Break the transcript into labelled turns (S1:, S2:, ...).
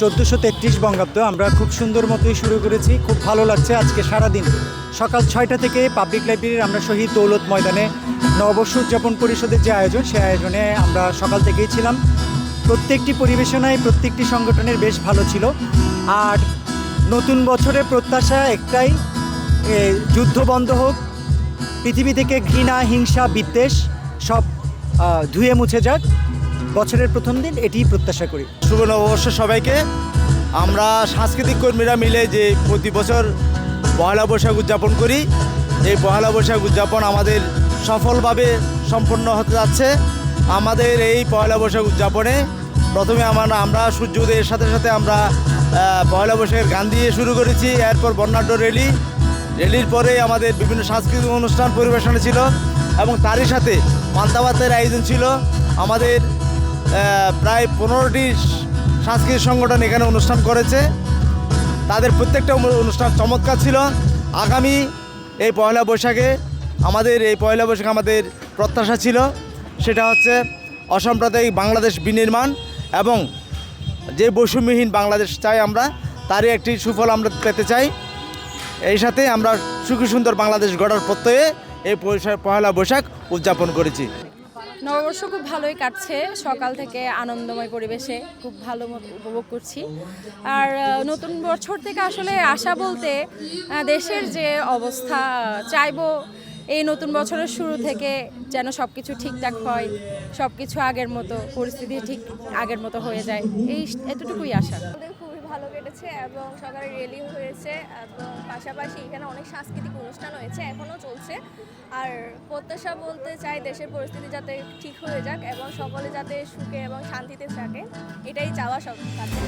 S1: 1433 বঙ্গাব্দ। আমরা খুব সুন্দর মতোই শুরু করেছি, খুব ভালো লাগছে। আজকে সারাদিন সকাল 6টা থেকে পাবলিক লাইব্রেরির আমরা শহীদ দৌলত ময়দানে নববর্ষ উদযাপন পরিষদের যে আয়োজন, সেই আয়োজনে আমরা সকাল থেকেই ছিলাম। প্রত্যেকটি পরিবেশনায় প্রত্যেকটি সংগঠনের বেশ ভালো ছিল। আর নতুন বছরের প্রত্যাশা একটাই, যুদ্ধ বন্ধ হোক, পৃথিবী থেকে ঘৃণা, হিংসা, বিদ্বেষ সব ধুয়ে মুছে যাক। বছরের প্রথম দিন এটিই প্রত্যাশা করি।
S2: শুভ নববর্ষ সবাইকে। আমরা সাংস্কৃতিক কর্মীরা মিলে যে প্রতি বছর পয়লা বৈশাখ উদযাপন করি, এই পয়লা বৈশাখ উদযাপন আমাদের সফলভাবে সম্পন্ন হতে যাচ্ছে। আমাদের এই পয়লা বৈশাখ উদযাপনে প্রথমে আমরা সূর্য উদয়ের সাথে সাথে আমরা পয়লা বৈশাখের গান দিয়ে শুরু করেছি। এরপর বর্ণাঢ্য র্যালির পরে আমাদের বিভিন্ন সাংস্কৃতিক অনুষ্ঠান পরিবেশনা ছিল এবং তারই সাথে পান্তাভাতের আয়োজন ছিল। আমাদের প্রায় 15টি সাংস্কৃতিক সংগঠন এখানে অনুষ্ঠান করেছে। তাদের প্রত্যেকটা অনুষ্ঠান চমৎকার ছিল। আগামী এই পয়লা বৈশাখে আমাদের প্রত্যাশা ছিল, সেটা হচ্ছে অসাম্প্রদায়িক বাংলাদেশ বিনির্মাণ এবং যে বৈষম্যহীন বাংলাদেশ চাই আমরা, তারই একটি সুফল আমরা পেতে চাই। এই সাথে আমরা সুখী সুন্দর বাংলাদেশ গড়ার প্রত্যয়ে এই পয়লা বৈশাখ উদযাপন করেছি।
S3: নববর্ষ খুব ভালোই কাটছে, সকাল থেকে আনন্দময় পরিবেশে খুব ভালো মতো উপভোগ করছি। আর নতুন বছর থেকে আসলে আশা বলতে দেশের যে অবস্থা, চাইবো এই নতুন বছরের শুরু থেকে যেন সব কিছু ঠিকঠাক হয়, সব কিছু আগের মতো, পরিস্থিতি ঠিক আগের মতো হয়ে যায়, এতটুকুই আশা।
S4: খুবই ভালো কেটেছে এবং সকালে র্যালি হয়েছে এবং পাশাপাশি এখানে অনেক সাংস্কৃতিক অনুষ্ঠান হয়েছে, এখনও চলছে। আর প্রত্যাশা বলতে চাই দেশের পরিস্থিতি যাতে ঠিক হয়ে যাক এবং সকলে যাতে সুখে এবং শান্তিতে থাকে, এটাই চাওয়া সব কাছে।